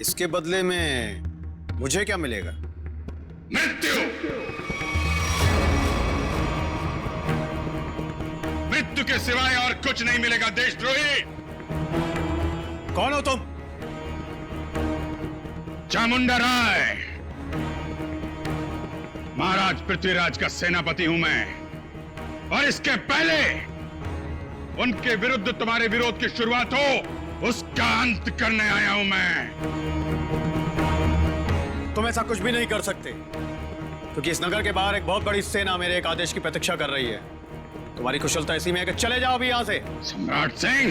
इसके बदले में मुझे क्या मिलेगा? मृत्यु। मृत्यु के सिवाय और कुछ नहीं मिलेगा देशद्रोही। कौन हो तुम? चामुंडा राय, महाराज पृथ्वीराज का सेनापति हूं मैं, और इसके पहले उनके विरुद्ध तुम्हारे विरोध की शुरुआत हो उसका अंत करने आया हूं मैं। तुम ऐसा कुछ भी नहीं कर सकते, क्योंकि इस नगर के बाहर एक बहुत बड़ी सेना मेरे एक आदेश की प्रतीक्षा कर रही है। तुम्हारी कुशलता इसी में है कि चले जाओ अभी यहां से। सम्राट सिंह,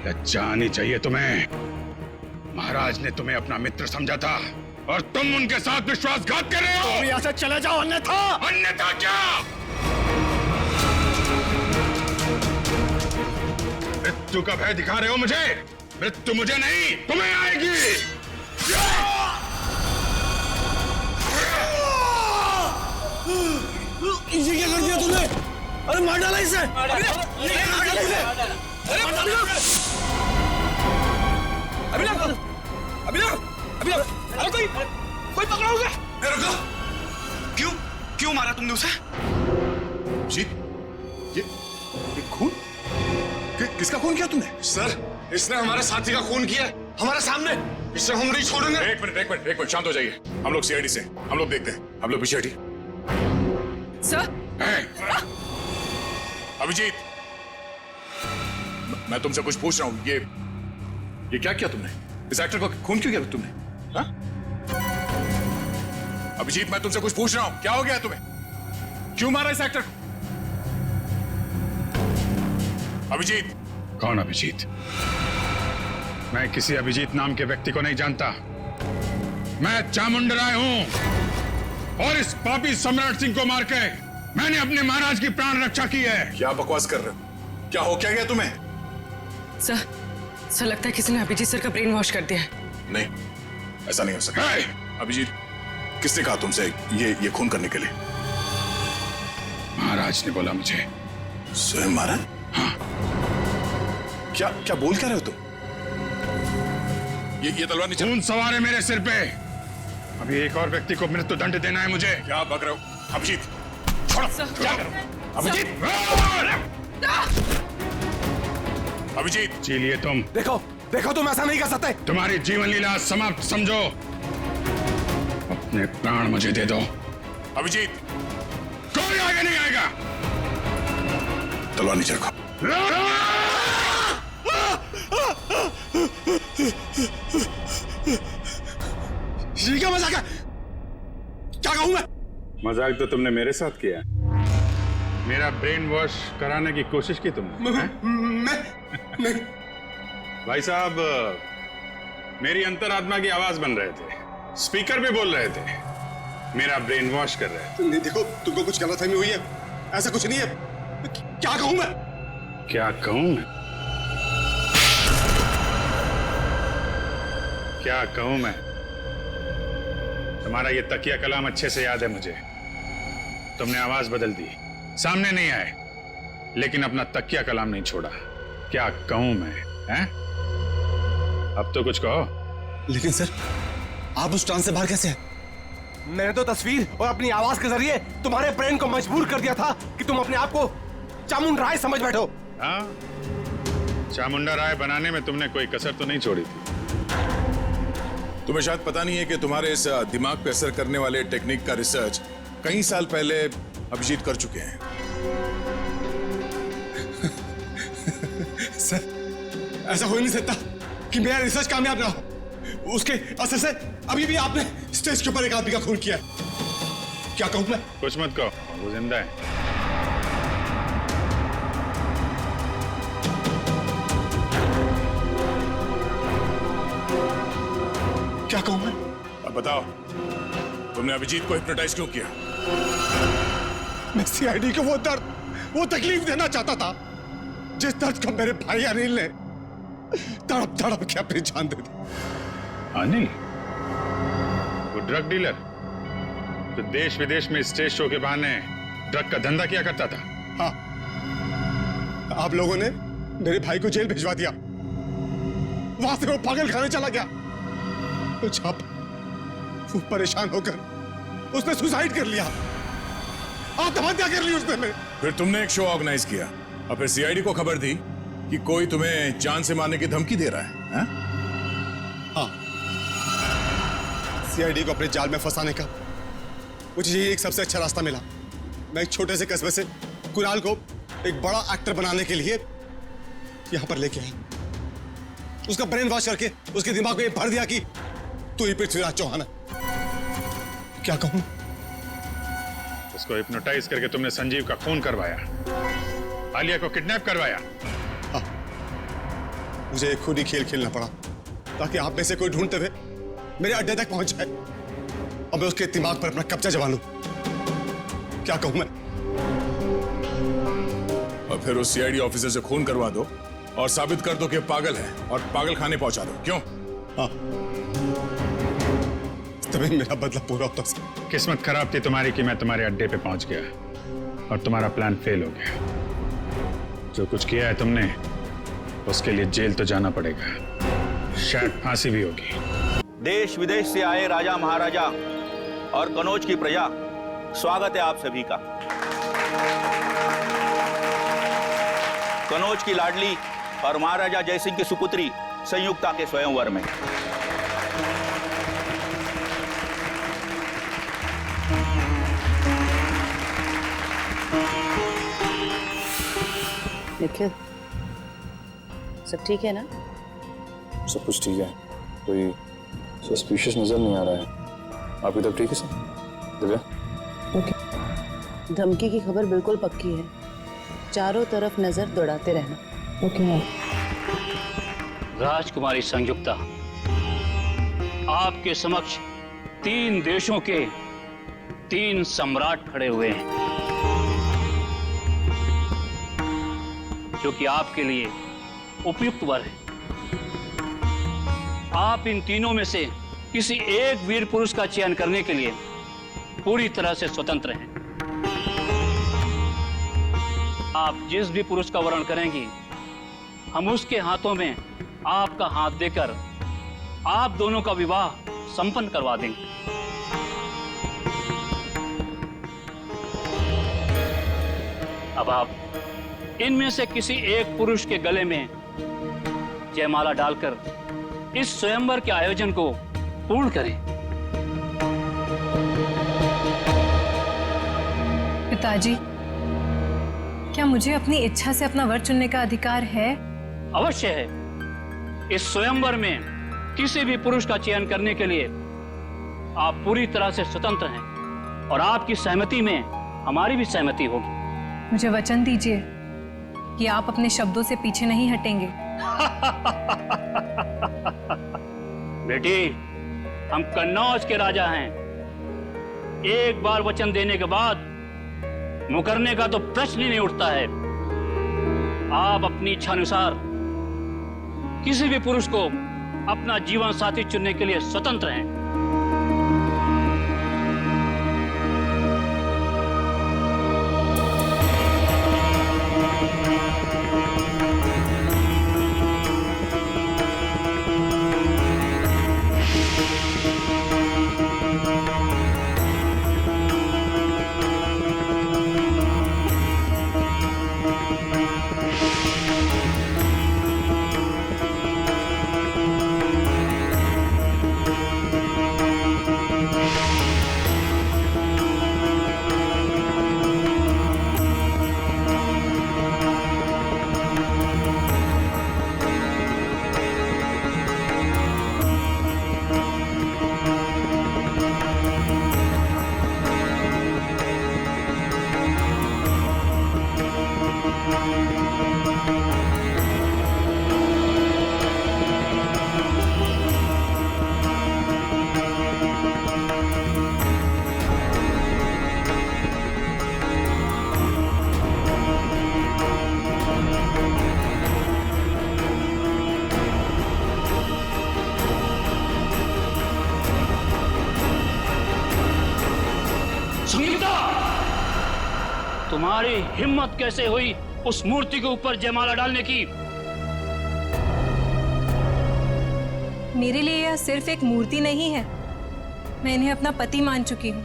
लज्जा आनी चाहिए तुम्हें। महाराज ने तुम्हें अपना मित्र समझा था और तुम उनके साथ विश्वासघात कर रहे हो। तुम यहाँ से चले जाओ, अन्यथा। अन्यथा क्या? मृत्यु का भय दिखा रहे हो मुझे? मृत्यु मुझे नहीं, तुम्हें आएगी। ये क्या कर दिया तुमने? अरे मार डाला इसे! अरे कोई पकड़ा उसे! रुको! क्यों मारा तुमने उसे? जी, ये खून? किसका खून किया तुमने? सर, इसने हमारे साथी का खून किया हमारे सामने। इसे हम नहीं छोड़ेंगे। एक मिनट, शांत हो जाइए। हम लोग सीआईडी से, हम लोग देखते हैं। हम लोग पीछे हटिए। सर, अभिजीत, मैं तुमसे कुछ पूछ रहा हूं। ये क्या किया तुमने? इस एक्टर को खून क्यों किया तुमने? हाँ? अभिजीत, मैं तुमसे कुछ पूछ रहा हूं। क्या हो गया तुम्हें? क्यों मारा इस एक्टर को? अभिजीत। कौन अभिजीत? मैं किसी अभिजीत नाम के व्यक्ति को नहीं जानता। मैं चामुंडा राय हूं और इस पापी सम्राट सिंह को मार के मैंने अपने महाराज की प्राण रक्षा की है। क्या बकवास कर रहे हो? क्या हो क्या गया तुम्हें? सर लगता है किसी ने अभिजीत सर का ब्रेन वॉश कर दिया है। नहीं, ऐसा नहीं हो सकता। अभिजीत, किसने कहा तुमसे ये खून करने के लिए? महाराज ने बोला मुझे। स्वयं महाराज? हाँ। क्या बोल क्या रहे हो तुम? ये तलवार नीचे। खून सवार है मेरे सिर पे। अभी एक और व्यक्ति को मृत्यु दंड देना है मुझे। क्या बक रहे हो? अभिजीत, छोड़ो। क्या करो? अभिजीत! अभिजीत! जी लिए तुम। देखो तुम ऐसा नहीं कर सकते। तुम्हारी जीवन लीला समाप्त समझो। अपने प्राण मुझे दे दो। अभिजीत! कोई आगे नहीं आएगा। तलवार नीचे रखो। ये क्या मजाक है? क्या कहूं मैं? मजाक तो तुमने मेरे साथ किया। मेरा ब्रेन वॉश कराने की कोशिश की तुमने। मैं भाई साहब, मेरी अंतरात्मा की आवाज बन रहे थे, स्पीकर भी बोल रहे थे, मेरा ब्रेन वॉश कर रहे थे। नहीं, देखो तुमको कुछ गलतफहमी हुई है। ऐसा कुछ नहीं है। क्या कहूं मैं? क्या कहूं मैं? क्या कहूं मैं? तुम्हारा ये तकिया कलाम अच्छे से याद है मुझे। तुमने आवाज बदल दी, सामने नहीं आए, लेकिन अपना तकिया कलाम नहीं छोड़ा। क्या कहूं मैं? हैं? अब तो कुछ कहो। लेकिन सर, आप उस ट्रांस से बाहर कैसे हैं? मैंने तो तस्वीर और अपनी आवाज के जरिए तुम्हारे ब्रेन को मजबूर कर दिया था कि तुम अपने आप को चामुंडा राय समझ बैठो। हाँ, चामुंडा राय बनाने में तुमने कोई कसर तो नहीं छोड़ी थी। तुम्हें शायद पता नहीं है कि तुम्हारे इस दिमाग पे असर करने वाले टेक्निक का रिसर्च कई साल पहले अभिजीत कर चुके हैं। सर, ऐसा हो ही नहीं सकता कि मेरा रिसर्च कामयाब ना हो। उसके असर से अभी भी आपने स्टेज के ऊपर एक आदमी का खून किया। क्या कहूं मैं? कुछ मत कहो, वो जिंदा है। क्या कहूं मैं? अब बताओ, तुमने अभिजीत को हिप्नोटाइज क्यों किया? मैं सीआईडी को वो दर्द, वो तकलीफ देना चाहता था जिस दर्द को मेरे भाई अनिल ने तड़प तड़प के अपनी जान दे दी। अनिल? वो ड्रग डीलर जो देश विदेश में स्टेज शो के बहाने ड्रग का धंधा किया करता था। हाँ, आप लोगों ने मेरे भाई को जेल भिजवा दिया वहां से वो पागल खाने चला गया। तो जब वो परेशान होकर उसने सुसाइड कर लिया, आत्महत्या कर ली उसने। मेरे फिर तुमने एक शो ऑर्गेनाइज किया और फिर सीआईडी को खबर दी कि कोई तुम्हें जान से मारने की धमकी दे रहा है, हाँ? हाँ, सीआईडी को अपने जाल में फंसाने का मुझे यही एक सबसे अच्छा रास्ता मिला। मैं एक छोटे से कस्बे से कुणाल को एक बड़ा एक्टर बनाने के लिए यहां पर लेके आया। उसका ब्रेन वॉश करके उसके दिमाग में ये भर दिया कि तू ही पृथ्वीराज चौहान है। क्या कहूं? उसको हिप्नोटाइज करके तुमने संजीव का खून करवाया, आलिया को किडनैप करवाया। हाँ, मुझे खुद ही खेल खेलना पड़ा ताकि आप में से कोई ढूंढते हुए मेरे अड्डे तक पहुंच जाए और मैं उसके दिमाग पर अपना कब्जा जमा लूं। क्या कहूं मैं? और फिर उस सीआईडी ऑफिसर से खून करवा दो और साबित कर दो कि पागल है और पागल खाने पहुंचा दो। क्यों? हाँ, तभी मेरा बदला पूरा होता है। किस्मत खराब थी तुम्हारी कि मैं तुम्हारे अड्डे पे पहुंच गया और तुम्हारा प्लान फेल हो गया। जो कुछ किया है तुमने उसके लिए जेल तो जाना पड़ेगा, शायद फांसी भी होगी। देश विदेश से आए राजा महाराजा और कनौज की प्रजा, स्वागत है आप सभी का। कनौज की लाडली और महाराजा जयसिंह की सुपुत्री संयुक्ता के स्वयंवर में निखिल, सब ठीक है ना? सब कुछ ठीक है, कोई सस्पिशियस नजर नहीं आ रहा है। आपकी तब ठीक है सर? दिव्या? ओके। धमकी की खबर बिल्कुल पक्की है, चारों तरफ नजर दौड़ाते रहना। ओके। राजकुमारी संयुक्ता, आपके समक्ष 3 देशों के 3 सम्राट खड़े हुए हैं, जो कि आपके लिए उपयुक्त वर है। आप इन तीनों में से किसी एक वीर पुरुष का चयन करने के लिए पूरी तरह से स्वतंत्र हैं। आप जिस भी पुरुष का वर्ण करेंगी, हम उसके हाथों में आपका हाथ देकर आप दोनों का विवाह संपन्न करवा देंगे। अब आप इनमें से किसी एक पुरुष के गले में जयमाला डालकर इस स्वयंवर के आयोजन को पूर्ण करें। पिताजी, क्या मुझे अपनी इच्छा से अपना वर चुनने का अधिकार है? अवश्य है। इस स्वयंवर में किसी भी पुरुष का चयन करने के लिए आप पूरी तरह से स्वतंत्र हैं और आपकी सहमति में हमारी भी सहमति होगी। मुझे वचन दीजिए कि आप अपने शब्दों से पीछे नहीं हटेंगे। बेटी, हम कन्नौज के राजा हैं। एक बार वचन देने के बाद मुकरने का तो प्रश्न ही नहीं उठता है। आप अपनी इच्छा अनुसार किसी भी पुरुष को अपना जीवन साथी चुनने के लिए स्वतंत्र हैं। तुम्हारी हिम्मत कैसे हुई उस मूर्ति के ऊपर जयमाला डालने की? मेरे लिए यह सिर्फ एक मूर्ति नहीं है, मैं इन्हें अपना पति मान चुकी हूँ।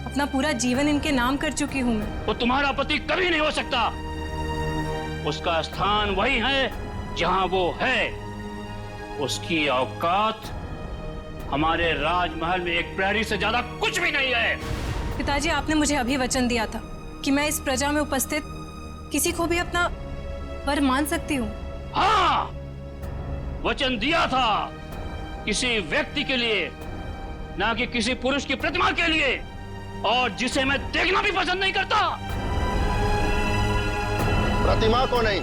अपना पूरा जीवन इनके नाम कर चुकी हूँ मैं। वो तुम्हारा पति कभी नहीं हो सकता। उसका स्थान वही है जहां वो है। उसकी औकात हमारे राजमहल में एक प्रहरी से ज्यादा कुछ भी नहीं है। पिताजी, आपने मुझे अभी वचन दिया था कि मैं इस प्रजा में उपस्थित किसी को भी अपना वर मान सकती हूँ। हाँ, वचन दिया था, किसी व्यक्ति के लिए, ना कि किसी पुरुष की प्रतिमा के लिए, और जिसे मैं देखना भी पसंद नहीं करता। प्रतिमा को नहीं,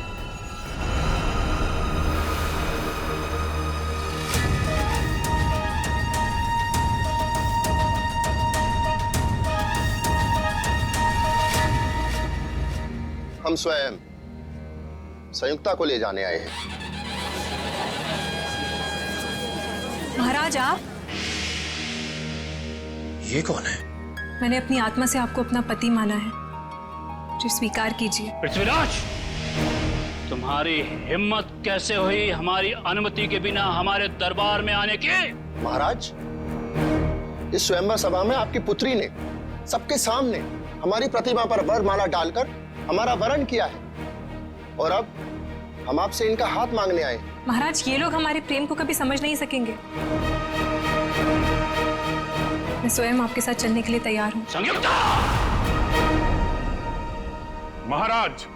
हम स्वयं संयुक्ता को ले जाने आए हैं। महाराज, आप? ये कौन है? मैंने अपनी आत्मा से आपको अपना पति माना है, जो स्वीकार कीजिए। पृथ्वीराज, तुम्हारी हिम्मत कैसे हुई हमारी अनुमति के बिना हमारे दरबार में आने की? महाराज, इस स्वयंवर सभा में आपकी पुत्री ने सबके सामने हमारी प्रतिमा पर वरमाला डालकर हमारा वरण किया है, और अब हम आपसे इनका हाथ मांगने आए। महाराज, ये लोग हमारे प्रेम को कभी समझ नहीं सकेंगे। मैं स्वयं आपके साथ चलने के लिए तैयार हूँ। संयुक्ता! महाराज,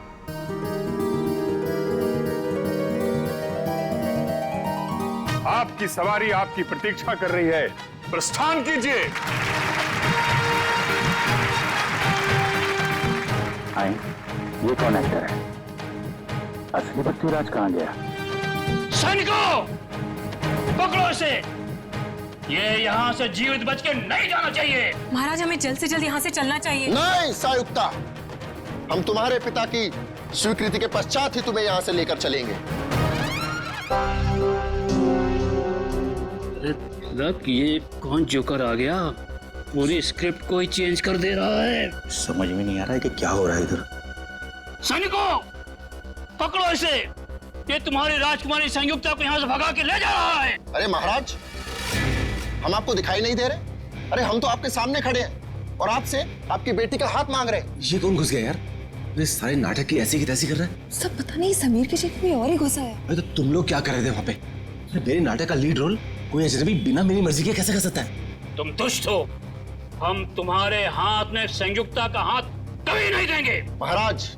आपकी सवारी आपकी प्रतीक्षा कर रही है, प्रस्थान कीजिए। आए, ये कौन एक्टर है? असली पृथ्वीराज कहाँ गया? सैनिकों, पकड़ो इसे। ये यहाँ से जीवित बच के नहीं जाना चाहिए। महाराज, हमें जल्द से जल्द यहाँ से चलना चाहिए। नहीं संयुक्ता, हम तुम्हारे पिता की स्वीकृति के पश्चात ही तुम्हें यहाँ से लेकर चलेंगे। ये कौन जोकर आ गया? पूरी स्क्रिप्ट को ही चेंज कर दे रहा है। समझ में नहीं आ रहा है कि क्या हो रहा है इधर। सैनिकों, पकड़ो इसे। ये तुम्हारी राजकुमारी संयुक्ता को यहाँ से भगा के ले जा रहा है। अरे महाराज, हम आपको दिखाई नहीं दे रहे? अरे हम तो आपके सामने खड़े हैं और आपसे आपकी बेटी का हाथ मांग रहे हैं। ये कौन घुस गया यार? ये सारे नाटक की ऐसी की तैसी कर रहा है। सब पता नहीं, समीर की जगह कोई और ही घुसा है। अरे तो तुम लोग क्या कर रहे थे वहाँ पे? मेरे नाटक का लीड रोल कोई अजनबी बिना मेरी मर्जी के कैसे कर सकता है? तुम दुष्ट हो। हम तुम्हारे हाथ में संयुक्ता का हाथ कभी नहीं देंगे। महाराज,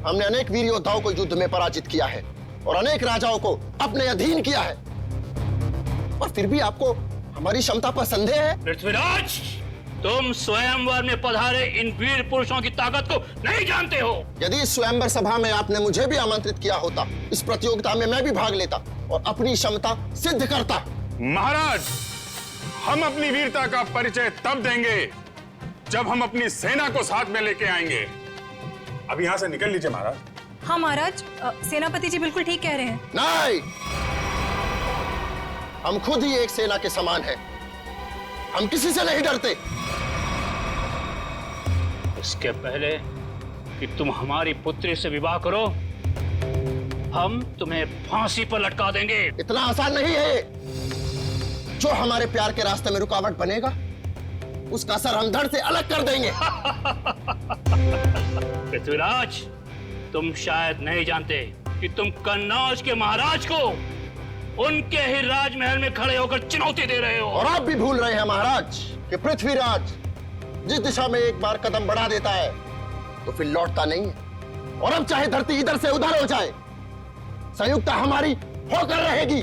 हमने अनेक वीर योद्धाओं को युद्ध में पराजित किया है और अनेक राजाओं को अपने अधीन किया है, और फिर भी आपको हमारी क्षमता पर संदेह है? पृथ्वीराज, तुम स्वयंवर में पधारे इन वीर पुरुषों की ताकत को नहीं जानते हो। यदि इस स्वयंवर सभा में आपने मुझे भी आमंत्रित किया होता, इस प्रतियोगिता में मैं भी भाग लेता और अपनी क्षमता सिद्ध करता। महाराज, हम अपनी वीरता का परिचय तब देंगे जब हम अपनी सेना को साथ में लेके आएंगे। अब यहाँ से निकल लीजिए महाराज। हाँ महाराज, सेनापति जी बिल्कुल ठीक कह रहे हैं। नहीं, हम खुद ही एक सेना के समान हैं। हम किसी से नहीं डरते। इसके पहले कि तुम हमारी पुत्री से विवाह करो, हम तुम्हें फांसी पर लटका देंगे। इतना आसान नहीं है। जो हमारे प्यार के रास्ते में रुकावट बनेगा, उसका सर हम धड़ से अलग कर देंगे। पृथ्वीराज, तुम शायद नहीं जानते कि तुम कन्नौज के महाराज को उनके ही राजमहल में खड़े होकर चुनौती दे रहे हो। और आप भी भूल रहे हैं महाराज कि पृथ्वीराज जिस दिशा में एक बार कदम बढ़ा देता है तो फिर लौटता नहीं है। और अब चाहे धरती इधर से उधर हो जाए, संयुक्ता हमारी होकर रहेगी।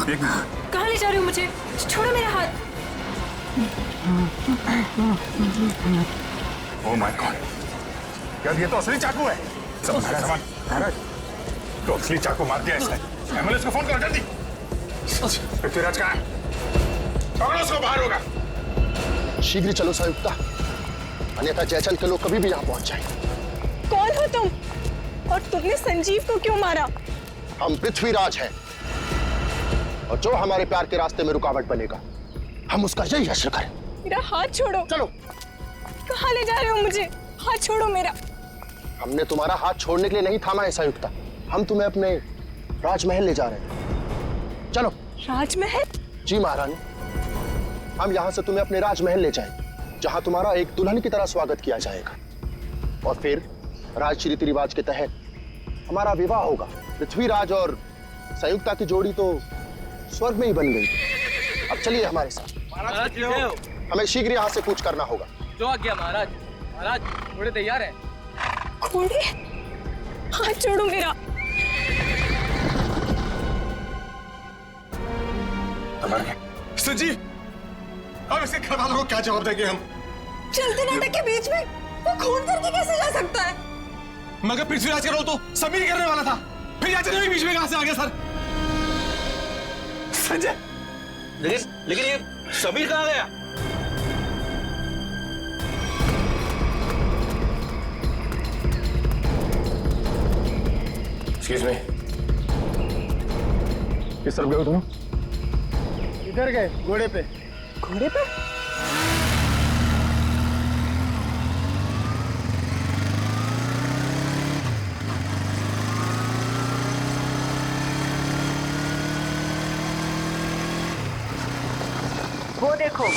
कहाँ ले जा रहे हो मुझे? छोड़ो मेरा हाथ। ओह माय गॉड, क्या ये तो असली चाकू है? सब मेरा सामान। महाराज, तो असली चाकू मार दिया इसने। एम्बुलेंस को फोन कर जल्दी। पृथ्वीराज कहाँ है? पकड़ो उसको, बाहर होगा। शीघ्र चलो संयुक्ता, अन्यथा जयचल के लोग कभी भी यहाँ पहुंच जाएंगे। कौन हो तुम? और तुमने संजीव को क्यों मारा? हम पृथ्वीराज हैं, और जो हमारे प्यार के रास्ते में रुकावट बनेगा हम उसका यही हश्र करें। मेरा हाथ छोड़ो। चलो। कहाँ ले जा रहे हो मुझे? हाथ छोड़ो मेरा। हमने तुम्हारा हाथ छोड़ने के लिए नहीं थामा है संयुक्ता, हम तुम्हें अपने राजमहल ले जा रहे हैं। चलो। राजमहल? जी महारानी, हम यहाँ से तुम्हें अपने राजमहल ले जाएंगे जहाँ तुम्हारा एक दुल्हन की तरह स्वागत किया जाएगा और फिर राज रीति रिवाज के तहत हमारा विवाह होगा। पृथ्वीराज और संयुक्ता की जोड़ी तो स्वर्ग में ही बन गई। अब चलिए हमारे साथ। हमें शीघ्र यहाँ से कूच करना होगा। जो आ गया महाराज। महाराज घोड़े तैयार है। घोड़े? हाथ छोड़ो मेरा। संजीव, अब इसके घर वालों को क्या जवाब देंगे हम? चलते नाटक के बीच में वो खून करके कैसे जा सकता है? मगर पृथ्वीराज का रोल तो समीर करने वाला था, फिर याचना भी बीच में कहां से आ गया सर? संजय, लेकिन ये समीर कहाँ गया? एक्सक्यूज मी, किस तरफ गए हो तुम? इधर गए, घोड़े पे। घोड़े पे? वो देखो।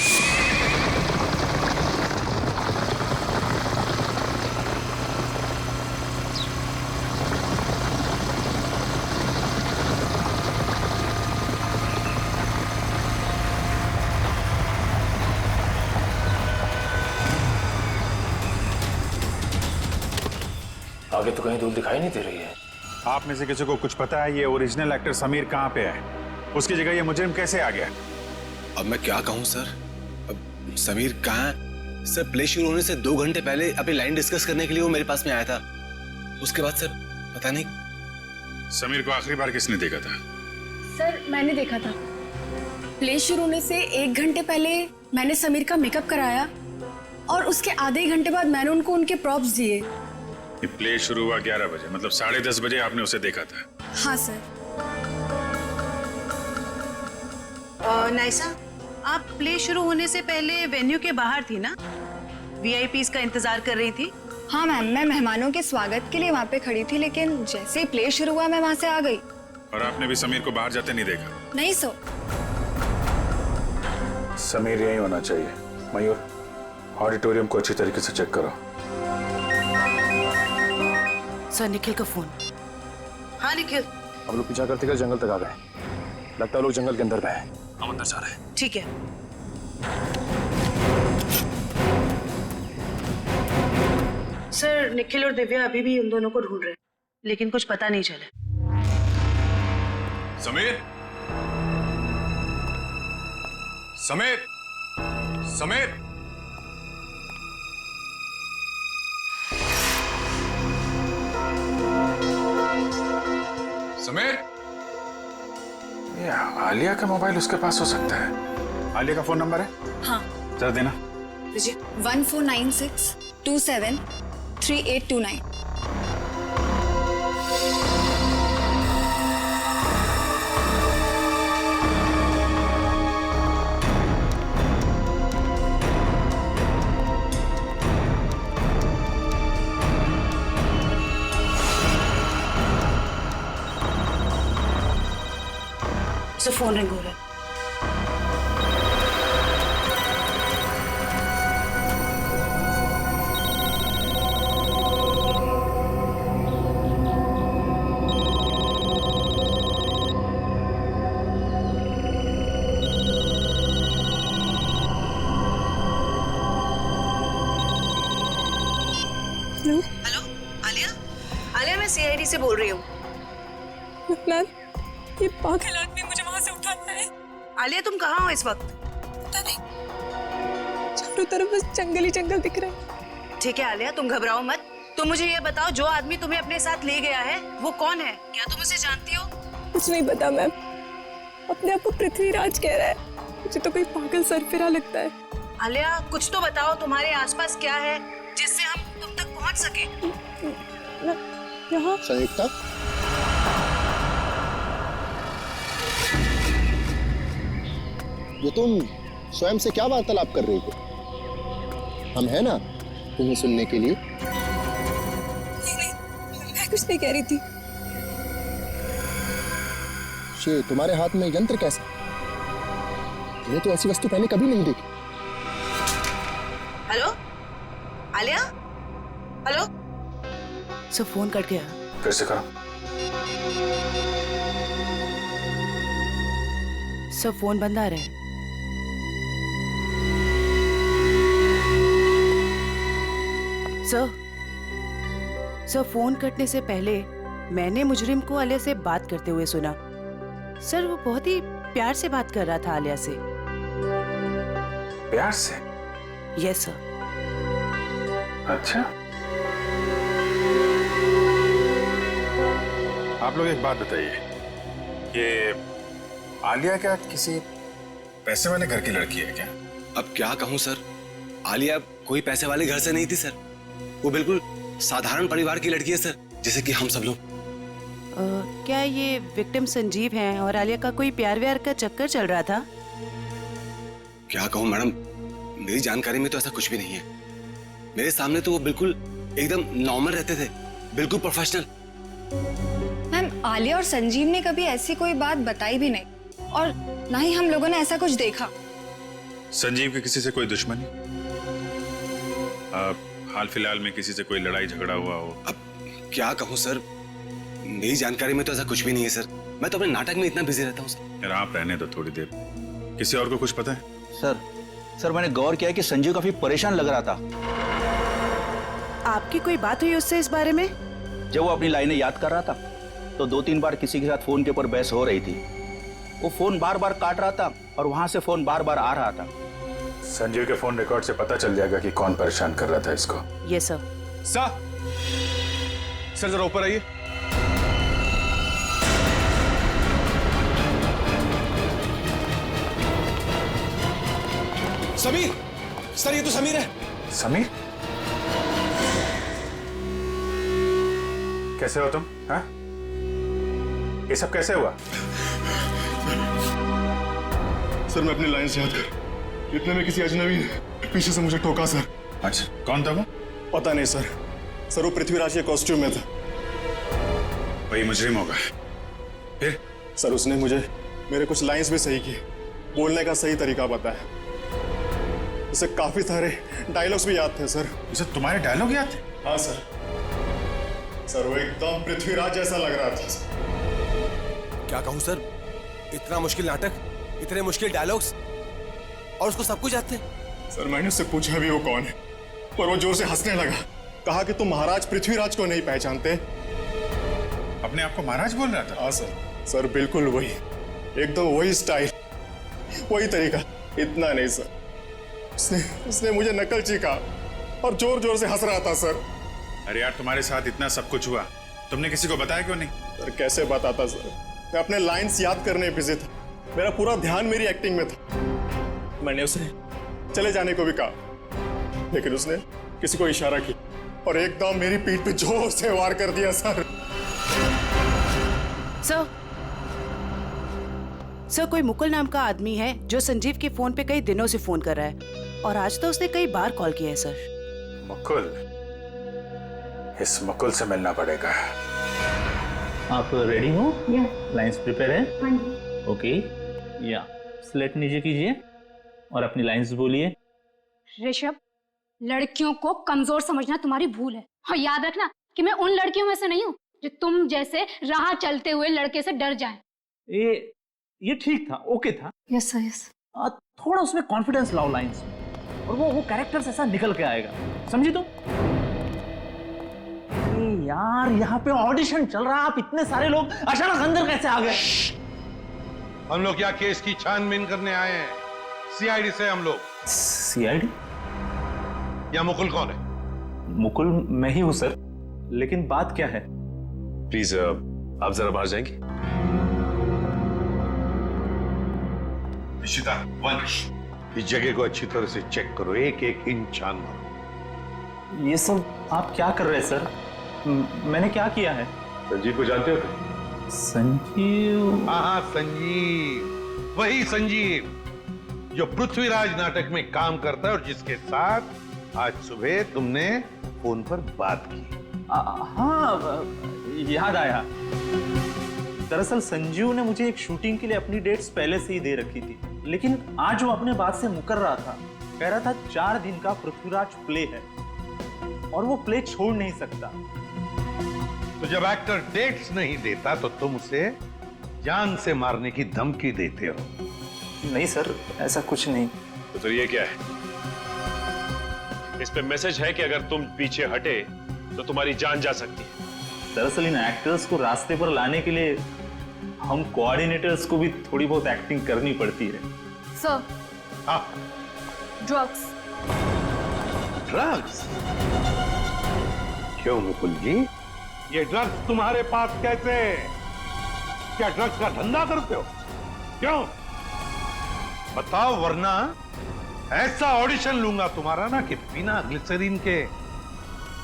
आगे तो कहीं दूर दिखाई नहीं दे रही है। आप में से किसी को कुछ पता है ये ओरिजिनल एक्टर समीर कहाँ पे है? उसकी जगह ये मुजरिम कैसे आ गया? अब मैं क्या कहूं सर? अब समीर कहाँ है? सर प्ले शुरू होने से 2 घंटे पहले अपनी लाइन डिस्कस करने के लिए वो मेरे पास में आया था। उसके बाद सर पता नहीं। समीर को आखिरी बार किसने देखा था? सर मैंने देखा था। प्ले शुरू होने से 1 घंटे पहले मैंने समीर का मेकअप कराया और उसके आधे घंटे बाद मैंने उनको उनके प्रॉप्स दिए। ये प्ले शुरू हुआ 11 बजे, मतलब 10:30 बजे आपने उसे देखा था? हाँ सर। नाइसा, आप प्ले शुरू होने से पहले वेन्यू के बाहर थी ना? वीआईपीज का इंतजार कर रही थी? हाँ मैम, मैं मेहमानों के स्वागत के लिए वहाँ पे खड़ी थी, लेकिन जैसे ही प्ले शुरू हुआ मैं वहाँ से आ गई। और आपने भी समीर को बाहर जाते नहीं देखा? नहीं सर। समीर यही होना चाहिए। मयूर, ऑडिटोरियम को अच्छी तरीके से चेक करो। सर निखिल का फोन। हाँ निखिल। हम लोग पीछा करते जंगल तक आ गए। लगता है लोग जंगल के अंदर हैं। हम अंदर जा रहे हैं। ठीक है। सर निखिल और दिव्या अभी भी उन दोनों को ढूंढ रहे हैं, लेकिन कुछ पता नहीं चला। समीर, समीर, समीर, समीर। ये आलिया का मोबाइल उसके पास हो सकता है। आलिया का फोन नंबर है? हाँ। जरा देना। 1496273829। उसे फोन रिंग हो रहा है। हेलो आलिया, आलिया मैं सीआईडी से बोल रही हूँ। मैम, ये पागल आदमी मुझे वहां से उठाना है। आलिया तुम कहाँ हो इस वक्त? पता नहीं, चारों तरफ बस जंगल ही जंगल दिख रहा है। ठीक है आलिया, तुम घबराओ मत। तुम मुझे ये बताओ, जो आदमी तुम्हें अपने साथ ले गया है वो कौन है? क्या तुम उसे जानती हो? कुछ नहीं पता मैम, अपने आप को पृथ्वीराज कह रहा है। मुझे तो कोई पागल सरफिरा लगता है। आलिया कुछ तो बताओ, तुम्हारे आसपास क्या है जिससे हम तुम तक पहुंच सके? यहाँ संयुक्ता, ये तुम स्वयं से क्या वार्तालाप कर रही हो? हम है ना तुम्हें सुनने के लिए। मैं कुछ नहीं कह रही थी। शे, तुम्हारे हाथ में यंत्र कैसा? मैंने तो ऐसी वस्तु पहले कभी नहीं देखी। Hello Alia, hello. Sir phone cut गया। फिर से करो। सर फोन बंद आ रहा है। सर फोन कटने से पहले मैंने मुजरिम को आलिया से बात करते हुए सुना। सर वो बहुत ही प्यार से बात कर रहा था आलिया से। प्यार से? Yes sir. अच्छा, आप लोग एक बात बताइए, ये आलिया क्या किसी पैसे वाले घर की लड़की है क्या? अब क्या कहूँ सर, आलिया कोई पैसे वाले घर से नहीं थी सर। वो बिल्कुल साधारण परिवार की लड़की है सर, जैसे कि हम सब लोग। क्या ये विक्टिम संजीव हैं और आलिया का कोई प्यार व्यार का चक्कर चल रहा था? क्या कहूँ मैडम, मेरी जानकारी में तो ऐसा कुछ भी नहीं है। मेरे सामने तो वो बिल्कुल एकदम नॉर्मल रहते थे, बिल्कुल प्रोफेशनल। मैम, आलिया और संजीव ने कभी ऐसी कोई बात बताई भी नहीं और ना ही हम लोगों ने ऐसा कुछ देखा। संजीव की किसी से कोई दुश्मनी? हाल फिलहाल में किसी से कोई लड़ाई झगड़ा हुआ हो? अब क्या कहूँ सर, मेरी जानकारी में तो ऐसा कुछ भी नहीं है सर। मैं तो अपने नाटक में इतना बिजी रहता हूँ सर। यार आप रहने दो थोड़ी देर। किसी और को कुछ पता है? सर मैंने गौर किया कि संजीव काफी परेशान लग रहा था। आपकी कोई बात हुई उससे इस बारे में? जब वो अपनी लाइनें याद कर रहा था तो 2-3 बार किसी के साथ फोन के ऊपर बहस हो रही थी। वो फोन बार बार काट रहा था और वहां से फोन बार बार आ रहा था। संजीव के फोन रिकॉर्ड से पता चल जाएगा कि कौन परेशान कर रहा था इसको। Yes sir. सर जरा ऊपर आइए। समीर, सर ये तो समीर है। समीर? कैसे हो तुम? हाँ? ये सब कैसे हुआ? सर मैं अपनी लाइंस याद कर, इतने में किसी अजनबी ने पीछे से मुझे टोका सर। अच्छा, कौन था वो? पता नहीं सर। सर वो पृथ्वीराज के कॉस्ट्यूम में था। वही मुजरिम होगा। फिर? सर उसने मुझे मेरे कुछ लाइंस भी सही किए, बोलने का सही तरीका बताया। उसे काफी सारे डायलॉग्स भी याद थे सर। उसे तुम्हारे डायलॉग याद थे? हाँ सर। सर वो एकदम पृथ्वीराज जैसा लग रहा था। क्या कहूँ सर, इतना मुश्किल नाटक, इतने मुश्किल डायलॉग्स और उसको सब कुछ याद थे। सर मैंने उससे पूछा भी वो कौन है, पर वो जोर से हंसने लगा। कहा कि तुम महाराज पृथ्वीराज को नहीं पहचानते। अपने आप को महाराज बोल रहा था? हाँ सर। सर बिल्कुल वही, एकदम वही स्टाइल, वही तरीका। इतना नहीं सर, उसने मुझे नकलची कहा और जोर जोर से हंस रहा था सर। अरे यार, तुम्हारे साथ इतना सब कुछ हुआ, तुमने किसी को बताया क्यों नहीं? सर कैसे बताता सर, मैं अपने लाइंस याद करने में बिजी था। मेरा पूरा ध्यान मेरी एक्टिंग में था। मैंने उसे चले जाने को भी कहा, लेकिन उसने किसी को इशारा किया और एकदम मेरी पीठ पे जोर से वार कर दिया सर। सर कोई मुकुल नाम का आदमी है जो संजीव के फोन पे कई दिनों से फोन कर रहा है और आज तो उसने कई बार कॉल किया है सर। मुकुल? इस मुकुल से मिलना पड़ेगा। आप रेडी हो? या लाइंस प्रिपेयर है? हाँ जी। ओके, या स्लेट नीचे कीजिए और अपनी लाइंस बोलिए। ऋषभ, लड़कियों को कमजोर समझना तुम्हारी भूल है और याद रखना कि मैं उन लड़कियों में से नहीं हूँ जो तुम जैसे राह चलते हुए लड़के से डर जाएं। ये ठीक था, ओके था। Yes sir, yes. थोड़ा उसमें कॉन्फिडेंस लाओ लाइंस में और वो कैरेक्टर ऐसा निकल के आएगा, समझी तुम? यार यहाँ पे ऑडिशन चल रहा है, आप इतने सारे लोग अचानक अंदर कैसे आ गए? हम लोग क्या केस की छानबीन करने आए हैं? सीआईडी से हम लोग। सीआईडी? या मुकुल कौन है? मुकुल मैं ही हूं सर, लेकिन बात क्या है? प्लीज आप जरा बाहर जाएंगे? निशिता, वंश, इस जगह को अच्छी तरह से चेक करो, एक एक इंच छान मारो। ये सब आप क्या कर रहे हैं सर? मैंने क्या किया है? संजीव को जानते हो? संजीव? हाँ संजीव, वही संजीव जो पृथ्वीराज नाटक में काम करता है और जिसके साथ आज सुबह तुमने फोन पर बात की। हाँ, याद आया। दरअसल संजीव ने मुझे एक शूटिंग के लिए अपनी डेट्स पहले से ही दे रखी थी, लेकिन आज वो अपने बात से मुकर रहा था। कह रहा था 4 दिन का पृथ्वीराज प्ले है और वो प्ले छोड़ नहीं सकता। तो जब एक्टर डेट्स नहीं देता तो तुम उसे जान से मारने की धमकी देते हो? नहीं सर, ऐसा कुछ नहीं। तो फिर ये क्या है? इस पे मैसेज है कि अगर तुम पीछे हटे तो तुम्हारी जान जा सकती है। दरअसल इन एक्टर्स को रास्ते पर लाने के लिए हम कोऑर्डिनेटर्स को भी थोड़ी बहुत एक्टिंग करनी पड़ती है। सर, हाँ, ड्रग्स। ड्रग्स? क्यों मुकुल जी, ये ड्रग्स तुम्हारे पास कैसे? क्या ड्रग्स का धंधा करते हो? क्यों बताओ, वरना ऐसा ऑडिशन लूंगा तुम्हारा ना कि बिना ग्लिसरीन के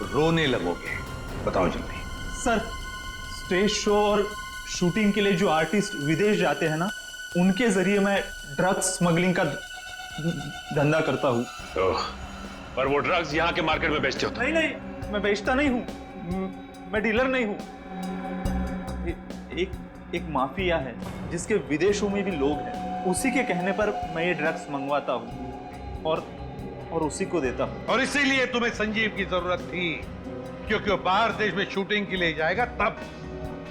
रोने लगोगे। बताओ जल्दी। सर, स्टेज शो और शूटिंग के लिए जो आर्टिस्ट विदेश जाते हैं ना, उनके जरिए मैं ड्रग्स स्मगलिंग का धंधा करता हूँ। पर वो ड्रग्स यहाँ के मार्केट में बेचते हो? नहीं नहीं, मैं बेचता नहीं हूँ, मैं डीलर नहीं हूँ। एक माफिया है जिसके विदेशों में भी लोग हैं, उसी के कहने पर मैं ये ड्रग्स मंगवाता हूँ और उसी को देता हूँ। और इसीलिए तुम्हें संजीव की जरूरत थी, क्योंकि वो बाहर देश में शूटिंग के लिए जाएगा, तब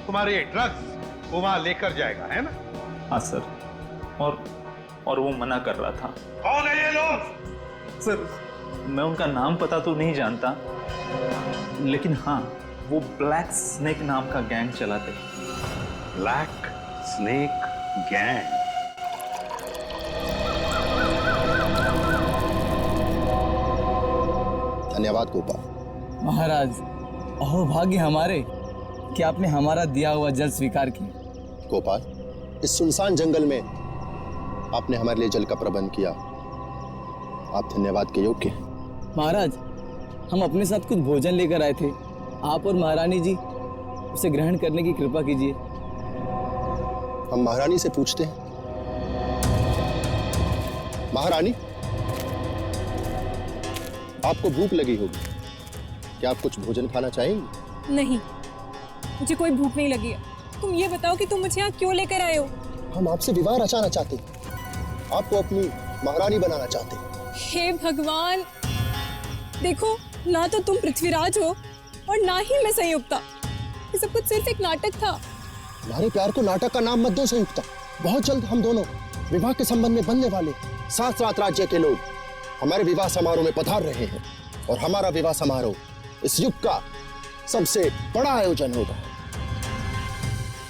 तुम्हारे ये ड्रग्स वो वहां लेकर जाएगा, है ना? हाँ सर, और वो मना कर रहा था। कौन है ये लोग? सर, मैं उनका नाम पता तो नहीं जानता, लेकिन हाँ, वो ब्लैक स्नेक नाम का गैंग चलाते हैं। Black snake gang? धन्यवाद गोपाल। महाराज, अहो भाग्य हमारे कि आपने हमारा दिया हुआ जल स्वीकार किया। गोपाल, इस सुनसान जंगल में आपने हमारे लिए जल का प्रबंध किया, आप धन्यवाद के योग्य हैं। महाराज, हम अपने साथ कुछ भोजन लेकर आए थे, आप और महारानी जी उसे ग्रहण करने की कृपा कीजिए। हम महारानी से पूछते हैं। महारानी, आपको भूख लगी होगी, क्या आप कुछ भोजन खाना चाहेंगी? नहीं, मुझे कोई भूख नहीं लगी है। तुम ये बताओ कि तुम मुझे यहाँ क्यों लेकर आए हो? हम आपसे विवाह रचाना चाहते हैं, आपको अपनी महारानी बनाना चाहते हैं। हे भगवान, देखो, ना तो तुम पृथ्वीराज हो और ना ही मैं संयुक्ता। ये सब कुछ सिर्फ एक नाटक था। हमारे प्यार को नाटक का नाम मत दो संयुक्ता। बहुत जल्द हम दोनों विवाह के संबंध में बनने वाले 7 राज्य के लोग हमारे विवाह समारोह में पधार रहे हैं, और हमारा विवाह समारोह इस युग का सबसे बड़ा आयोजन होगा।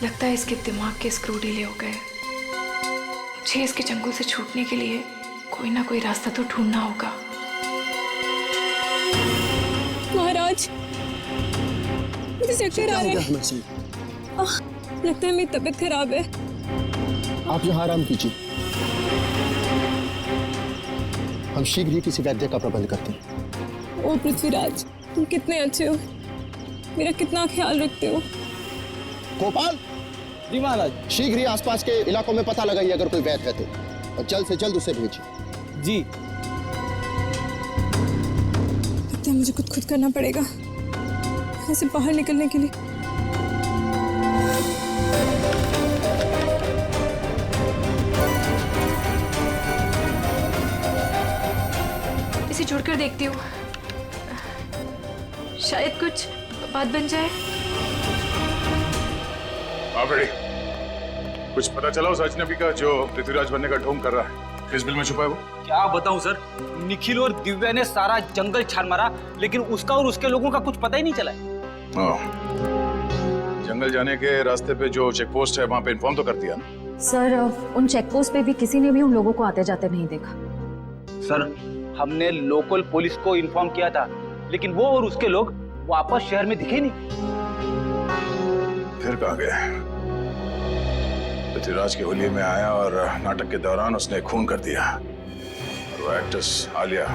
लगता है इसके दिमाग के स्क्रू ढीले हो गए। मुझे इसके चंगुल से छूटने के लिए कोई ना कोई रास्ता तो ढूंढना होगा। महाराज, मुझे चक्कर आ रहे हैं। लगता है मेरी तबीयत खराब है। आप यहाँ आराम कीजिए, हम शीघ्र ही किसी वैद्य का प्रबंध करते हैं। ओ पृथ्वीराज, तुम कितने अच्छे हो, मेरा कितना ख्याल रखते हो। गोपाल जी महाराज, शीघ्र ही आसपास के इलाकों में पता लगाइए अगर कोई वैद्य है तो, और जल्द से जल्द उसे भेजिए। जी। लगता है मुझे खुद करना पड़ेगा यहाँ से बाहर निकलने के लिए। इसे छोड़कर देखती हूँ, शायद कुछ बात बन जाए। हाँ बेटी, कुछ पता चला उस अजनबी का जो पृथ्वीराज बनने का ढोंग कर रहा है? किस बिल में छुपा है वो? क्या बताऊं सर, निखिल और दिव्या ने सारा जंगल छान मारा, लेकिन उसका और उसके लोगों का कुछ पता ही नहीं चला। जंगल जाने के रास्ते पे जो चेक पोस्ट है वहां पे इन्फॉर्म तो कर दिया ना? सर, उन चेक पोस्ट पे भी किसी ने भी उन लोगों को आते जाते नहीं देखा। सर, हमने लोकल पुलिस को इन्फॉर्म किया था, लेकिन वो और उसके लोग वापस शहर में दिखे नहीं। फिर कहाँ गए? पृथ्वीराज के होली में आया और नाटक के दौरान उसने खून कर दिया, और वो एक्ट्रेस आलिया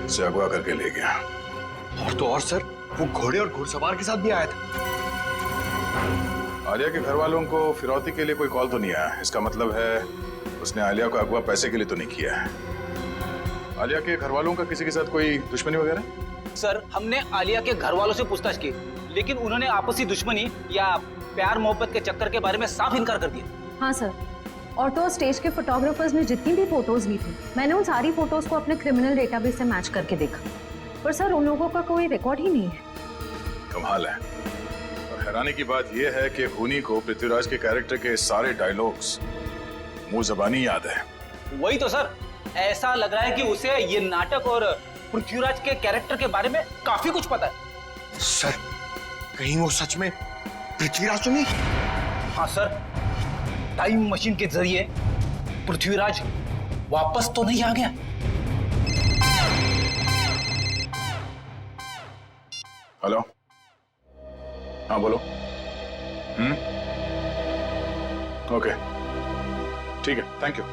से अगवा करके ले गया। और तो और सर, वो घोड़े और घुड़सवार के साथ भी आया था। आलिया के घर वालों को फिरौती के लिए कोई कॉल तो नहीं आया, इसका मतलब है उसने आलिया को अगवा पैसे के लिए तो नहीं किया है। आलिया के घर वालों का किसी के साथ कोई दुश्मनी वगैरह? सर, हमने आलिया के घर वालों से पूछताछ की, लेकिन उन्होंने आपसी दुश्मनी या प्यार मोहब्बत के चक्कर के बारे में साफ इनकार कर दिया। हाँ सर, और तो स्टेज के फोटोग्राफर्स ने जितनी भी फोटोज ली थी, मैंने उन सारी फोटोज को अपने क्रिमिनल डेटाबेस से मैच करके देखा, पर सर उन लोगों का कोई रिकॉर्ड ही नहीं है। कमाल है। और हैरानी की बात यह है कि खूनी को पृथ्वीराज के कैरेक्टर के सारे डायलॉग्स मुंह ज़बानी याद है। वही तो सर, ऐसा लग रहा है कि उसे ये नाटक और पृथ्वीराज के कैरेक्टर के बारे में काफी कुछ पता है। सर, कहीं वो सच में पृथ्वीराज तो नहीं? हाँ सर, टाइम मशीन के जरिए पृथ्वीराज वापस तो नहीं आ गया? हेलो, हाँ बोलो। ओके, ठीक है, थैंक यू।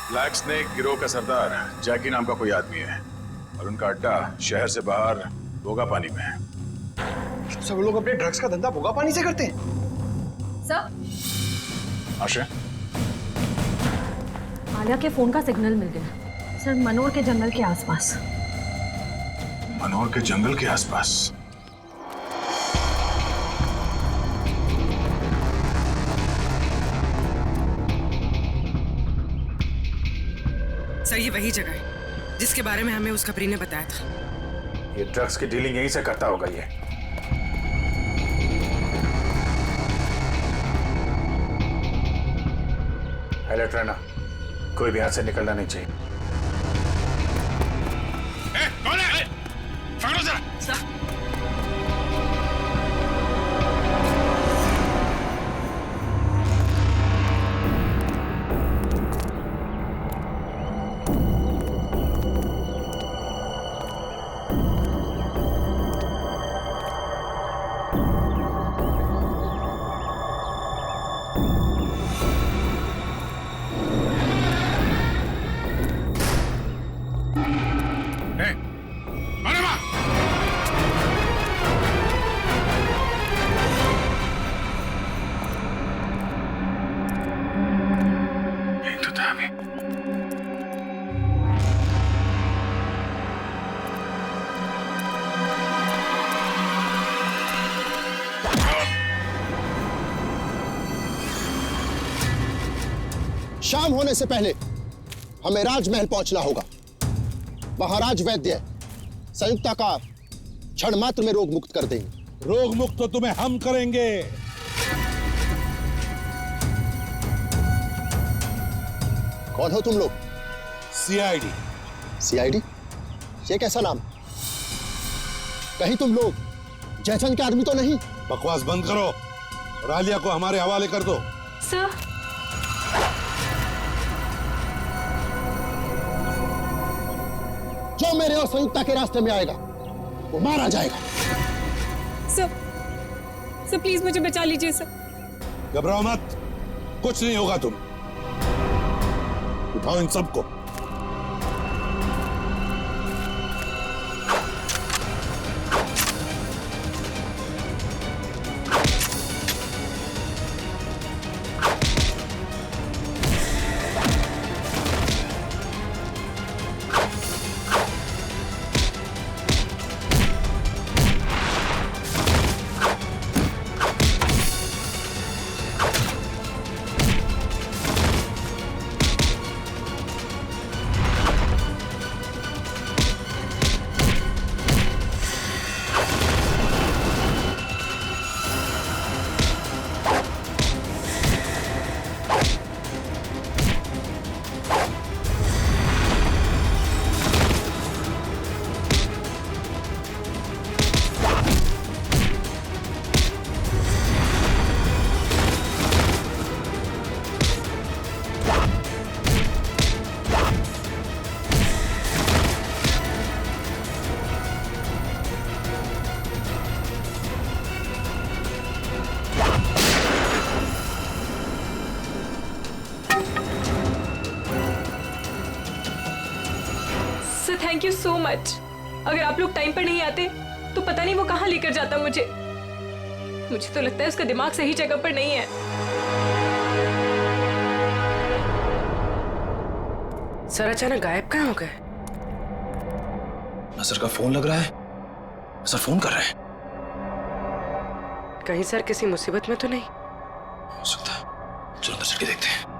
ब्लैक स्नेक गिरोह का सरदार जैकी नाम का कोई आदमी है और उनका अड्डा शहर से बाहर भोगा पानी में है। सब लोग अपने ड्रग्स का धंधा भोगा पानी से करते हैं? सर, आशा, आलिया के फोन का सिग्नल मिल गया सर, मनोर के जंगल के आसपास। मनोर के जंगल के आसपास? सर, ये वही जगह है जिसके बारे में हमें उस खबरी ने बताया था। ये ड्रग्स की डीलिंग यहीं से करता होगा ये। अलर्ट रहना, कोई भी हाथ से निकलना नहीं चाहिए। कौन है? पकड़ो जरा। शाम होने से पहले हमें राजमहल पहुंचना होगा। महाराज वैद्य संयुक्ता का क्षण मात्र में रोग मुक्त कर देंगे। रोग मुक्त तो तुम्हें हम करेंगे। कौन हो तुम लोग? सीआईडी। सीआईडी? ये कैसा नाम? कहीं तुम लोग जयचंद के आदमी तो नहीं? बकवास बंद करो और आलिया को हमारे हवाले कर दो। सर, जो मेरे और संयुक्ता के रास्ते में आएगा वो मारा जाएगा। सर प्लीज मुझे बचा लीजिए सर। घबराओ मत, कुछ नहीं होगा। तुम उठाओ इन सबको। Thank you so much. अगर आप लोग टाइम पर नहीं आते तो पता नहीं वो कहाँ लेकर जाता मुझे। मुझे तो लगता है उसका दिमाग सही जगह पर नहीं है। सर अचानक गायब कहाँ हो गए? सर का फोन लग रहा है। सर फोन कर रहे हैं। कहीं सर किसी मुसीबत में तो नहीं? हो सकता है, चलो अंदर चल के देखते हैं।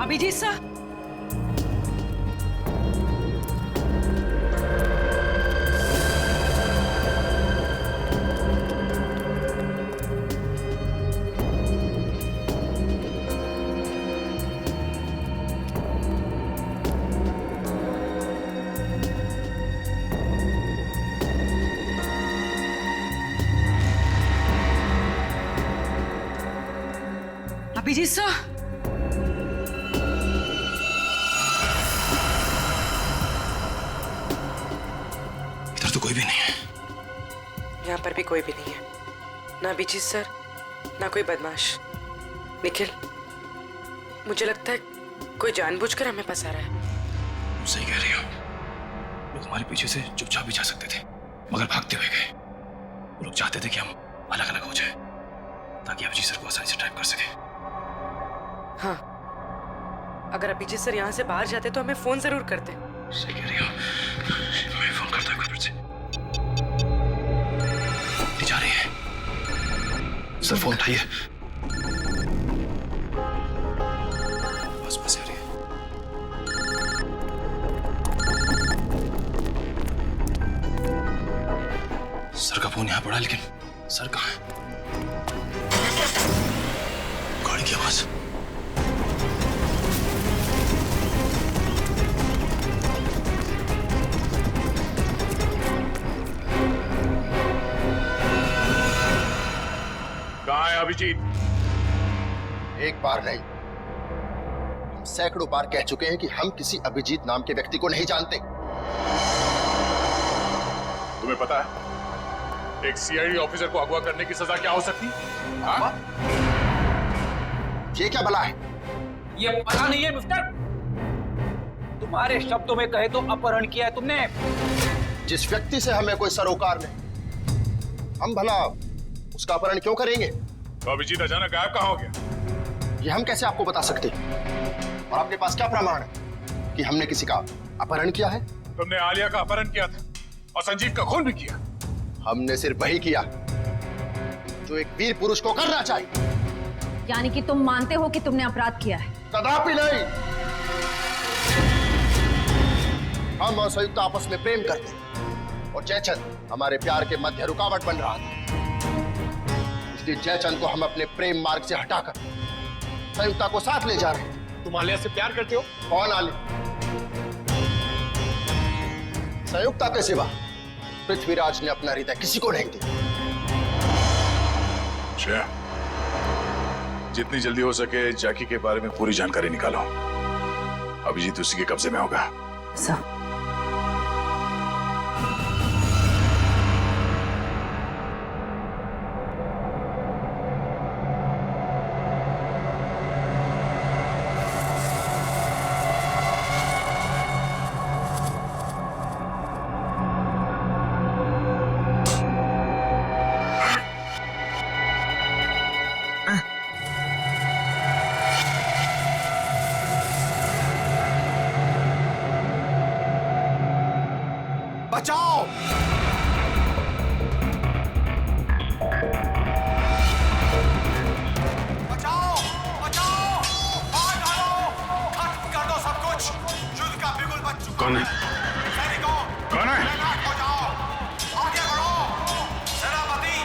अभिजीत सर, अभिजीत सर, इधर तो कोई भी नहीं है। यहाँ पर भी कोई भी नहीं है, ना अभिजीत सर ना कोई बदमाश। निखिल, मुझे लगता है कोई जानबूझकर हमें फंसा रहा है। सही कह रही हो। लोग हमारे पीछे से चुपचाप भी जा सकते थे, मगर भागते हुए गए। वो लोग चाहते थे कि हम अलग अलग हो जाएं, ताकि अभिजीत सर को आसानी से ट्रैप कर सके। हाँ, अगर अभिजीत सर यहाँ से बाहर जाते तो हमें फोन जरूर करते। सही कह रही हो। मैं फोन करता हूँ फिर से। नहीं जा रही है। सर फोन उठाइए। बस आ रही है। सर का फोन यहाँ पड़ा, लेकिन सर कहाँ है? गाड़ी की आवाज। कहाँ है अभिजीत? एक बार नहीं, हम सैकड़ों बार कह चुके हैं कि हम किसी अभिजीत नाम के व्यक्ति को नहीं जानते। तुम्हें पता है एक सीआईडी ऑफिसर को अगवा करने की सजा क्या हो सकती है? हाँ? ये क्या भला है? ये पता नहीं है मिस्टर। तुम्हारे शब्दों में कहे तो अपहरण किया है तुमने। जिस व्यक्ति से हमें कोई सरोकार नहीं, हम भला उसका अपहरण क्यों करेंगे? तो अभिजीत अचानक गायब कहाँ हो गया? ये हम कैसे आपको बता सकते हैं? और आपके पास क्या प्रमाण है कि हमने किसी का अपहरण किया है? तुमने आलिया का अपहरण किया था और संजीव का खून भी किया। हमने सिर्फ वही किया जो एक वीर पुरुष को करना चाहिए। यानी कि तुम मानते हो कि तुमने अपराध किया है? कदापि नहीं। हम और संयुक्त आपस में प्रेम करते हैं और जयचंद हमारे प्यार के मध्य रुकावट बन रहा था। इसलिए जयचंद को हम अपने प्रेम मार्ग से हटाकर संयुक्ता को साथ ले जा रहे हैं। तुम आलिया से प्यार करते हो? कौन आलिया? संयुक्ता के सिवा पृथ्वीराज ने अपना हृदय किसी को नहीं दिया। श्रेया, जितनी जल्दी हो सके जैकी के बारे में पूरी जानकारी निकालो। अभिजीत उसी के कब्जे में होगा। सर, बचाओ! बचाओ! बचाओ! मार डालो! खत्म कर दो सब कुछ! युद्ध का बिगुल बज चुका कौन है? सैनिकों, कौन है? तैनात हो जाओ! आगे बढ़ो! सेनापति,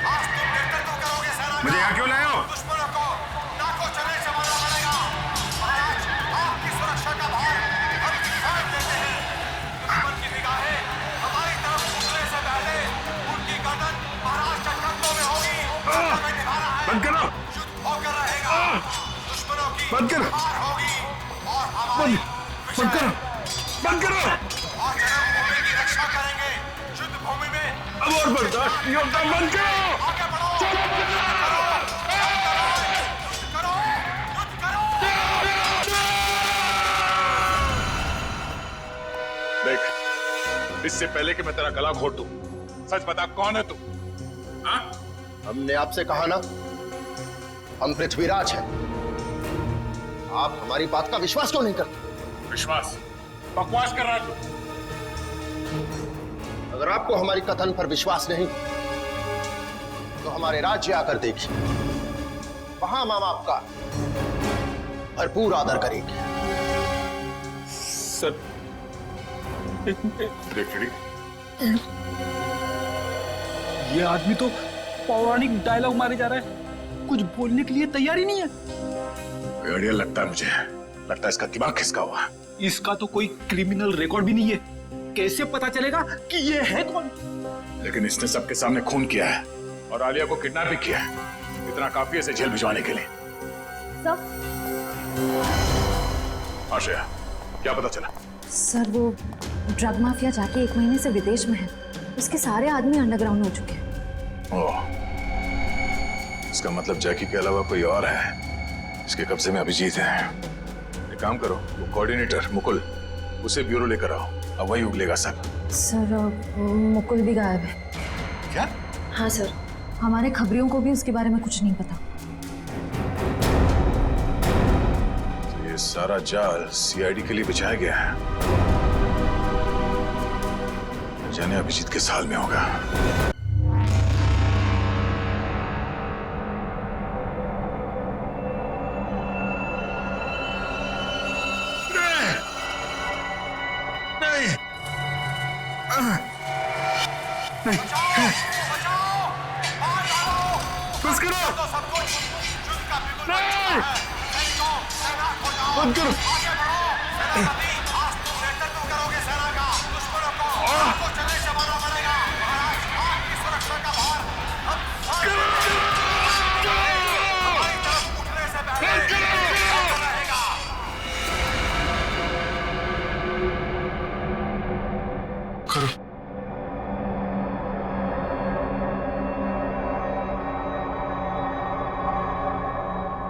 आज तुम नेतृत्व करोगे सेना का। मुझे यहाँ क्यों लाए हो? दुश्मनों को नाकों चने से मारना पड़ेगा। महाराज, आपकी सुरक्षा का भार हम किसान देते हैं। दुश्मन की निगाहें हमारी तरफ उठने से पहले उनकी गर्दन महाराज के कंधों में होगी। हमें निभाना है। बंद करो। युद्ध होकर रहेगा। दुश्मनों की बंद करो। हार होगी और हमारी बंद करो। बंद करो। और जन्मभूमि की रक्षा करेंगे। युद्ध भूमि में अब और और बर्दाश्त नहीं होता। बंद करो, देख, इससे पहले कि मैं तेरा गला घोट दूं, सच बता कौन है तू? हाँ? हमने आपसे कहा ना, हम पृथ्वीराज हैं। आप हमारी बात का विश्वास क्यों नहीं करते? विश्वास? बकवास कर रहा है तू। अगर आपको हमारी कथन पर विश्वास नहीं तो हमारे राज्य आकर देखिए, वहां हम आपका भरपूर आदर करेंगे। सर देख, ये आदमी तो पौराणिक डायलॉग मारे जा रहा है, कुछ बोलने के लिए तैयार ही नहीं है। आइडिया लगता है मुझे, लगता है इसका दिमाग खिसका हुआ है। इसका तो कोई क्रिमिनल रिकॉर्ड भी नहीं है, कैसे पता चलेगा कि ये है कौन? लेकिन इसने सबके सामने खून किया है और आलिया को किडनैप भी किया है। इतना काफी है इसे जेल भिजवाने के लिए। सर, आशया, क्या पता चला? सर वो ड्रग माफिया जाके 1 महीने से विदेश में है, उसके सारे आदमी अंडरग्राउंड हो चुके हैं। ओह, इसका मतलब जैकी के अलावा कोई और है। इसके कब्जे में अभिजीत है। एक काम करो, वो कोऑर्डिनेटर मुकुल, उसे ब्यूरो लेकर आओ, अब वही उगलेगा सब। सर मुकुल भी गायब है। क्या? हाँ सर, हमारे खबरियों को भी उसके बारे में कुछ नहीं पता। तो ये सारा जाल सीआईडी के लिए बिछाया गया है। जाने अभिजीत किस हाल में होगा। बस करो, बंद करो।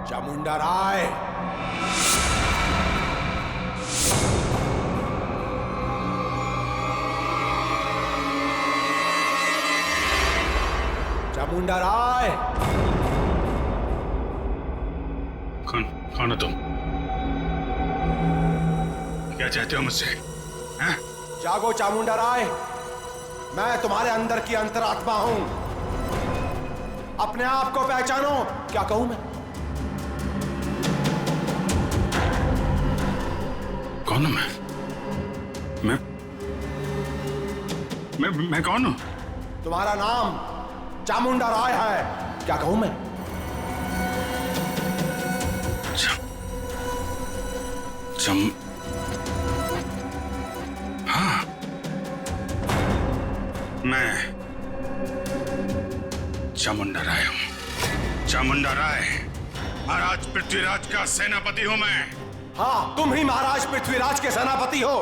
चामुंडा राय, चामुंडा राय। कौन हो तुम? क्या चाहते हो मुझसे? हैं? जागो चामुंडा राय, मैं तुम्हारे अंदर की अंतरात्मा हूं। अपने आप को पहचानो। क्या कहूं मैं? कौन हूं मैं कौन हूं? तुम्हारा नाम चामुंडा राय है। क्या कहूं मैं? हाँ, मैं चामुंडा राय हूं। चामुंडा राय, महाराज पृथ्वीराज का सेनापति हूं मैं। हाँ, तुम ही महाराज पृथ्वीराज के सेनापति हो।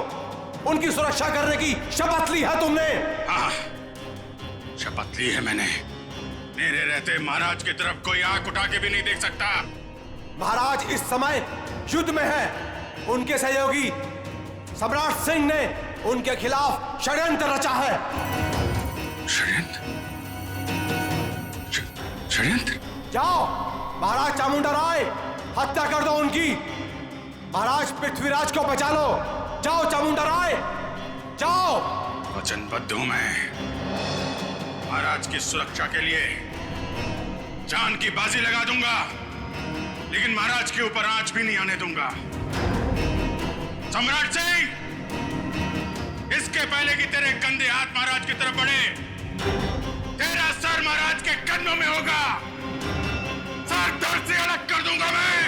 उनकी सुरक्षा करने की शपथ ली है तुमने। हाँ, शपथ ली है मैंने। मेरे रहते महाराज की तरफ कोई आंख उठा के भी नहीं देख सकता। महाराज इस समय युद्ध में है। उनके सहयोगी सम्राट सिंह ने उनके खिलाफ षड्यंत्र रचा है। षड्यंत्र? जाओ महाराज चामुंडा राय, हत्या कर दो उनकी। महाराज पृथ्वीराज को बचा लो। जाओ चामुंडा राय, जाओ। वचनबद्ध हूं मैं। महाराज की सुरक्षा के लिए जान की बाजी लगा दूंगा, लेकिन महाराज के ऊपर आंच भी नहीं आने दूंगा। सम्राट सिंह, इसके पहले कि तेरे गंदे हाथ महाराज की तरफ बढ़े, तेरा सर महाराज के कदमों में होगा। सर धड़ से अलग कर दूंगा मैं।